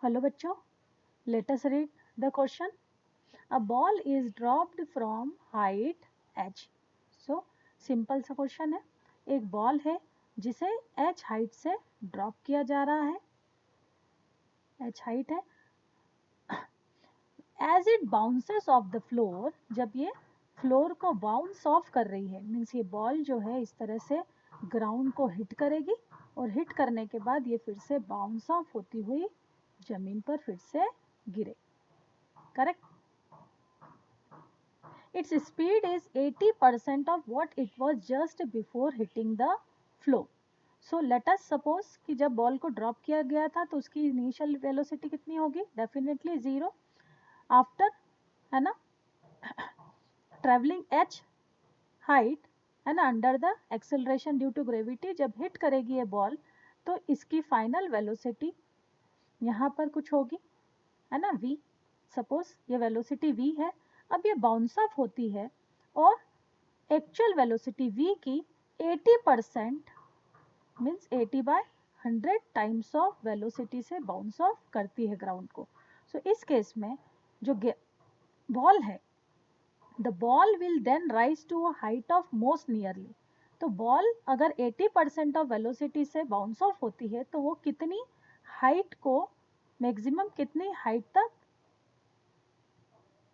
Hello बच्चों, let us read the question. A ball is dropped from height h. So simple सा question है. एक ball है जिसे h हाइट से ड्रॉप किया जा रहा है. h हाइट है. As it bounces off the floor, जब ये फ्लोर को बाउंस ऑफ कर रही है, मीन्स ये बॉल जो है इस तरह से ग्राउंड को हिट करेगी और हिट करने के बाद ये फिर से बाउंस ऑफ होती हुई जमीन पर फिर से गिरे. Correct? Its speed is 80% of what it was just before hitting the floor. So let us suppose कि जब बॉल को ड्रॉप किया गया था तो उसकी इनिशियल वेलोसिटी कितनी होगी? डेफिनेटली 0. आफ्टर, है ना, ट्रेवलिंग h हाइट, है ना, under the acceleration due to gravity, जब हिट करेगी ये बॉल तो इसकी फाइनल वेलोसिटी यहाँ पर कुछ होगी, है ना, v. सपोज ये वेलोसिटी v है. अब ये बाउंस ऑफ होती है और एक्चुअल वेलोसिटी v की 80% मीन्स 80/100 टाइम्स ऑफ वेलोसिटी से बाउंस ऑफ करती है ग्राउंड को. सो इस केस में जो बॉल है, the ball will then rise to a height of most nearly. तो बॉल अगर 80% ऑफ वेलोसिटी से बाउंस ऑफ होती है तो वो कितनी हाइट को, मैक्सिमम कितनी हाइट तक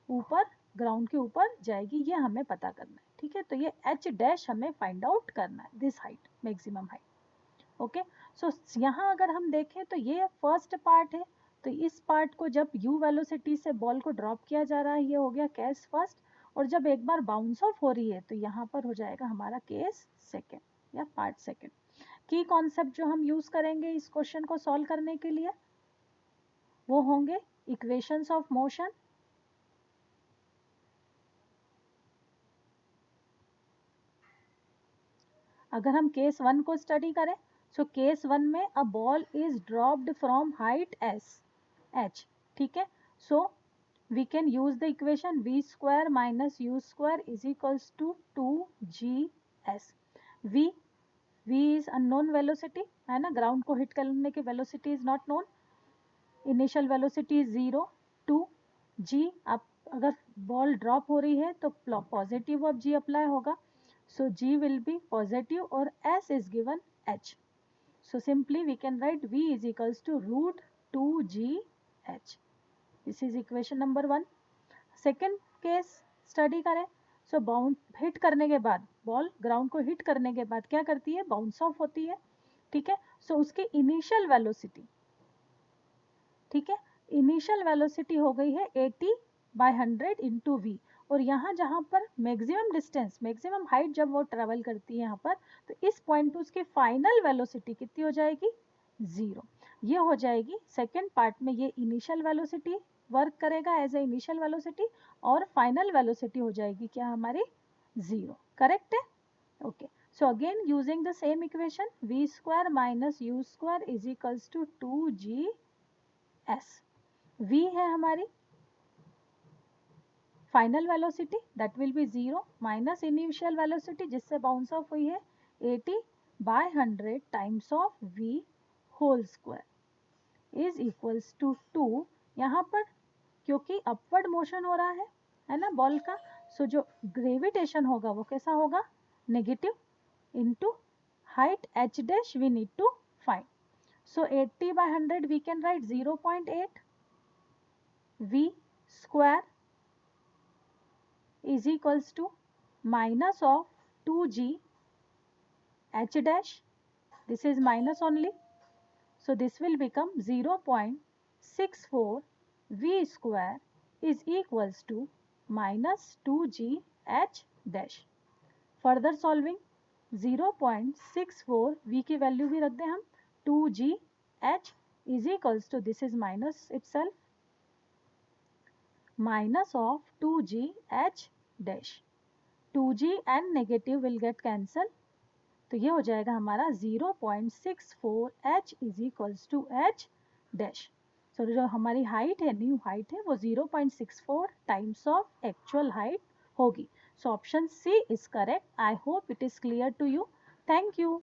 ऊपर, ग्राउंड के ऊपर जाएगी, ये हमें पता करना है. ठीक है, तो ये h डैश हमें फाइंड आउट करना है, this height, maximum height. Okay, so यहाँ अगर हम देखें तो ये फर्स्ट पार्ट है. तो इस पार्ट को जब u वेलोसिटी से बॉल को ड्रॉप किया जा रहा है, ये हो गया केस फर्स्ट. और जब एक बार बाउंस ऑफ हो रही है तो यहाँ पर हो जाएगा हमारा केस सेकेंड या पार्ट सेकेंड. की कॉन्सेप्ट जो हम यूज करेंगे इस क्वेश्चन को सॉल्व करने के लिए वो होंगे इक्वेशंस ऑफ मोशन. अगर हम केस 1 को स्टडी करें, सो केस 1 में a ball is dropped from height h. ठीक है, so we can use the equation v square minus u square is equals to 2gs. v is unknown velocity, है ना, ground को हिट करने की velocity is not known. Initial velocity is 0. 2g, आप अगर ball drop हो रही है तो पॉजिटिव ऑफ g अप्लाई होगा. So G will be positive or S is given H. So simply we can write V is equals to root 2GH. This is equation number 1. Second case study करें. So bound hit करने के बाद, ball ground को hit करने के बाद क्या करती है? बाउंस ऑफ होती है. ठीक है, सो उसकी इनिशियल वेलोसिटी, ठीक है, इनिशियल वेलोसिटी हो गई है 80/100 इंटू v. और यहाँ जहाँ पर मैक्सिमम डिस्टेंस, मैक्सिमम हाइट जब वो ट्रेवल करती है यहाँ पर, तो इस पॉइंट पे उसकी फाइनल वेलोसिटी कितनी हो जाएगी? 0. ये हो जाएगी सेकेंड पार्ट में. ये इनिशियल वेलोसिटी वर्क करेगा एज ए इनिशियल वेलोसिटी और फाइनल वेलोसिटी हो जाएगी क्या हमारी? 0. करेक्ट है? Okay, so again using the same equation, v square minus u square is equals to 2gs. v है हमारी final velocity, that will be 0 minus initial velocity जिससे bounce off हुई है 80/100 times of v whole square is equals to 2. यहाँ पर क्योंकि upward motion हो रहा है ना बॉल का, सो जो ग्रेविटेशन होगा वो कैसा होगा? Negative into height h dash we need to find. So 80/100 we can write 0.8 v square is equals to minus of 2g h dash, this is minus only, so this will become 0.64 v square is equals to minus 2g h dash. further solving 0.64 v की value भी रख दें हम, 2g h is equals to, this is minus itself, minus of 2g h dash. 2g and negative will get cancel, तो ये हो जाएगा हमारा 0.64 h is equals to h dash. सो जो हमारी हाइट है, न्यू हाइट है, वो 0.64 टाइम्स ऑफ एक्चुअल हाइट होगी. So option C is correct. I hope it is clear to you. Thank you.